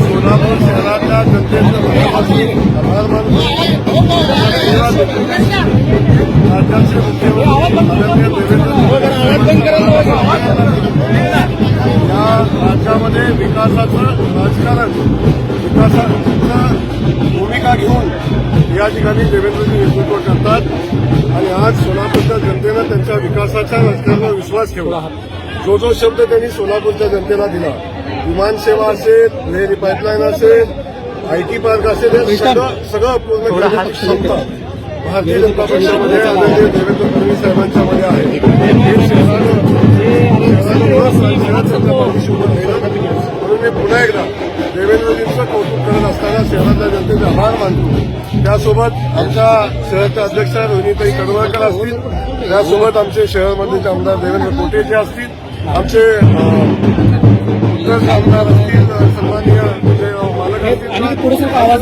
सोलापूर शहरातल्या जनतेचं आभार मानतो. राज्याचे मुख्यमंत्री या राज्यामध्ये विकासाचं राजकारण, विकासाचं भूमिका घेऊन या ठिकाणी देवेंद्रजी नेतृत्व करतात आणि आज सोलापूरच्या जनतेनं त्यांच्या विकासाच्या राजकारणावर विश्वास ठेवला. जो जो शब्द त्यांनी सोलापूरच्या जनतेला दिला, विमानसेवा असेल, रेल्वे पाईपलाईन असेल, आयटी पार्क असेल, हे सगळं पूर्ण करण्याची क्षमता भारतीय जनता पक्षामध्ये आदरणीय देवेंद्र फडणवीस साहेबांच्या मध्ये आहे. हे शहरानं म्हणून मी पुन्हा एकदा देवेंद्रजींचं कौतुक करत असताना शहरातल्या जनतेचे आभार मानतो. त्यासोबत आमच्या शहराच्या अध्यक्षा रोहिणीताई कडवळकर असतील, त्यासोबत आमचे शहरामधले आमदार देवेंद्र कोटेचे असतील, आमचे उत्तर आमदार असतील, सन्माननीय मालक असतील,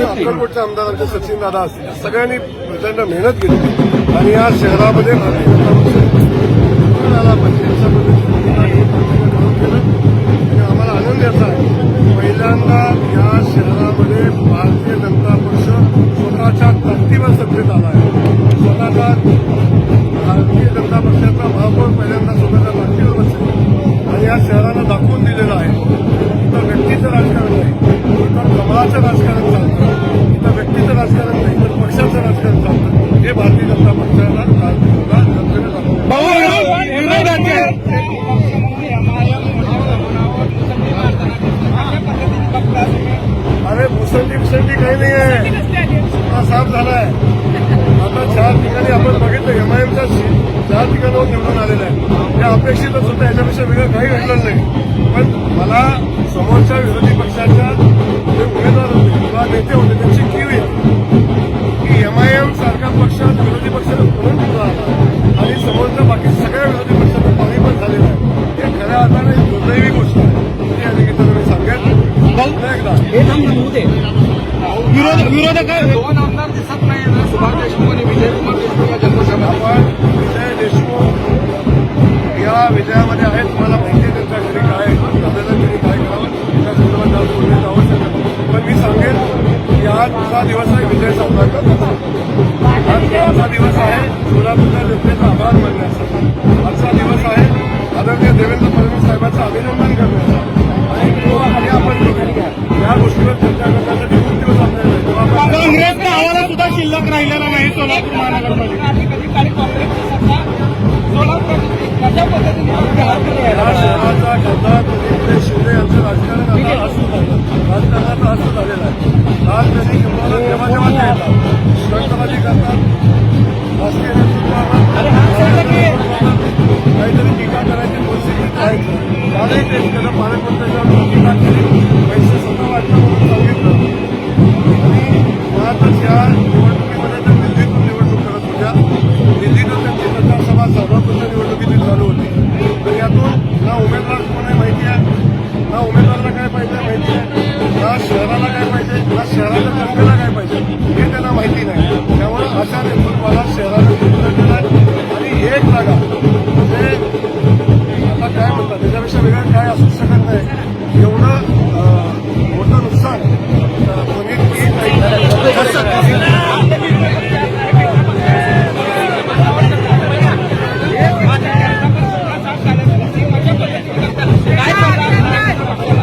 अक्कलकोटचे आमदार आमचे सचिन दादा असतील. सगळ्यांनी प्रचंड मेहनत केली आणि या शहरामध्ये भारतीय जनता पक्ष आला पाहिजे अशा पद्धतीने केलं आणि आम्हाला आनंद याचा आहे. पहिल्यांदा या शहरामध्ये भारतीय जनता पक्ष स्वतःच्या ताकदीवर सत्तेत आला आहे. स्वतःचा भारतीय जनता पक्षाचा महापौर पहिल्यांदा स्वतःच्या ताकदीवर बसला आणि या शहराला दाखवून दिलेलं आहे. इथं व्यक्तीचं राजकारण नाही, इथं कमळाचं राजकारण चालतं, इथं व्यक्तीचं राजकारण नाही, इथं पक्षाचं राजकारण चालतं. हे भारतीय जनता पक्षाला जनतेने दाखवलं. अरे मुसंडी काही नाही आहे, सत्ता साफ झालाय. आता 4 ठिकाणी आपण बघितलं, एमआयएमचा 4 ठिकाणावर निवडून आलेला आहे. हे अपेक्षितच होतं, याच्यापेक्षा वेगळं काही घडलं नाही. पण मला समोरच्या विरोधी पक्षाच्या जे उमेदवार होते किंवा नेते होते त्यांची कीव येते की एमआयएम सारखा पक्षात विरोधी पक्षाला म्हणून निवडून आला आणि समोरच्या बाकी सगळ्या विरोधी पक्षाचं पाणी पण झालेलं आहे. हे खऱ्या अर्थाने दुर्दैवी गोष्ट आहे. ती या ठिकाणी मी सांगेन पुन्हा एकदा विरोधक 2 आमदार दिसत नाही ना, सुभाष देशमुख आणि विजय कुमार देशमुख या जन्मसभा. आपण विजय देशमुख या विजयामध्ये आहेत, तुम्हाला माहिती आहे त्यांच्या घरी काय झालेलं, घरी काय करावं त्या संदर्भात जास्त बोलण्याचं आवश्यक आहे. पण मी सांगेन की आज दुसरा दिवस आहे विजय साजरा करण्याचा. आज आजचा दिवस आहे सोलापूरच्या जनतेचा आभार मानण्याचा. आजचा दिवस आहे आदरणीय देवेंद्र फडणवीस साहेबांचं अभिनंदन करण्याचा आणि आपण या गोष्टीवर चर्चा करण्यासाठी खूप दिवस आपल्याला काँग्रेसचा आवाज सुद्धा शिल्लक राहिलेला नाही सोलापूर महानगरपालिका. शहराचा खासदार प्रदीप शिंदे यांचं राजकारण आता असं झालं, राजकारणाचं असं झालेलं आहे. आज त्यांनी किंवा जेव्हा जेव्हा ते येतात षडयंत्रबाजी करतात, राजकीय नेतृत्वावर काहीतरी टीका करायची परिस्थिती राहायचं. कालही ते त्याचं पालकमंत्र्यांच्यावर टीका केली, पैसे स्वतः वाटतं म्हणून सांगितलं आणि मुळातच या निवडणुकीमध्ये तर दिल्लीतून निवडणूक करत होत्या. दिल्लीतून त्यांची प्रचारसभा सोलापूरच्या निवडणुकीत चालू होती. तर यातून ना उमेदवार कोण आहे माहिती आहे, ना उमेदवाराला काय पाहिजे माहिती आहे, ना शहराला काय पाहिजे, ना शहराच्या जनतेला काय पाहिजे हे त्यांना माहिती नाही. त्यामुळे अशा नेतृत्वाला शहराला नेतृत्व केलं आणि एक जागा म्हणजे आता काय म्हणतात त्याच्यापेक्षा वेगळं काय असू शकत नाही. एवढं मोठं नुकसान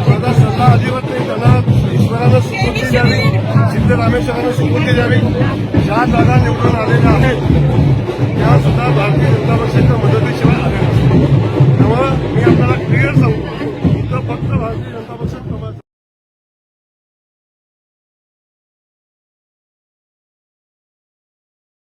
माझा सल्ला अजिबात नाही. त्यांना ईश्वरानं सुपूर्दी द्यावी, सिद्धरामेश्वरानं सुपूर्दी द्यावी. ज्या जागा निवडून आलेल्या आहेत त्या सुद्धा भारतीय जनता पक्षाच्या मदतीच्या